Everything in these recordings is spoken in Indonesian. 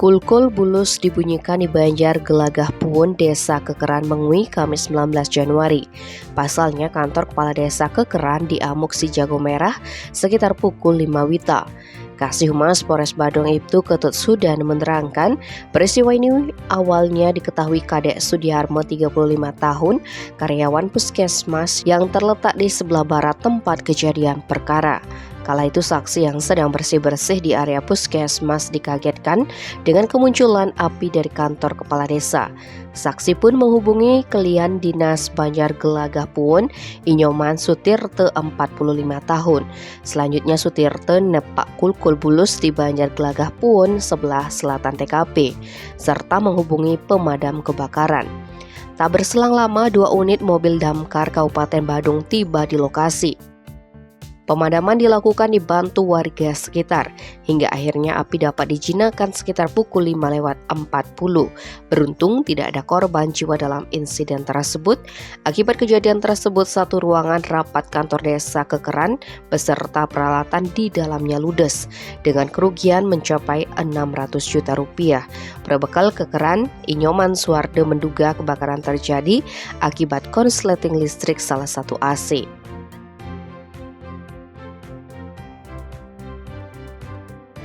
Kulkul bulus dibunyikan di Banjar Gelagah Puun, Desa Kekeran, Mengwi, Kamis 19 Januari. Pasalnya kantor kepala desa Kekeran diamuk si jago merah sekitar pukul 5 WITA. Kasih Humas Polres Badung Ibtu Ketut Sudan menerangkan peristiwa ini awalnya diketahui Kadek Sudiharmo 35 tahun, karyawan puskesmas yang terletak di sebelah barat tempat kejadian perkara. Kala itu saksi yang sedang bersih-bersih di area puskesmas dikagetkan dengan kemunculan api dari kantor kepala desa. Saksi pun menghubungi klien dinas Banjar Gelagah Puun, Inyoman Sutirte 45 tahun. Selanjutnya Sutirte nepak kulkul bulus di Banjar Gelagah Puun sebelah selatan TKP, serta menghubungi pemadam kebakaran. Tak berselang lama, 2 unit mobil damkar Kabupaten Badung tiba di lokasi. Pemadaman dilakukan dibantu warga sekitar, hingga akhirnya api dapat dijinakan sekitar pukul 5:40. Beruntung tidak ada korban jiwa dalam insiden tersebut. Akibat kejadian tersebut, satu ruangan rapat kantor desa Kekeran beserta peralatan di dalamnya ludes, dengan kerugian mencapai 600 juta rupiah. Berbekal Kekeran, Inyoman Suwarde menduga kebakaran terjadi akibat konsleting listrik salah satu AC.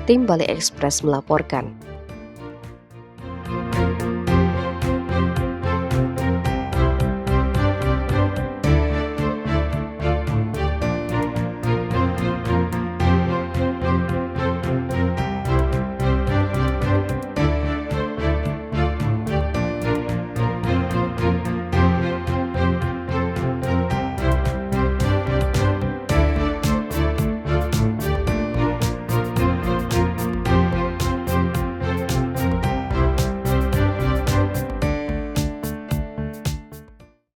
Tim Bali Express melaporkan.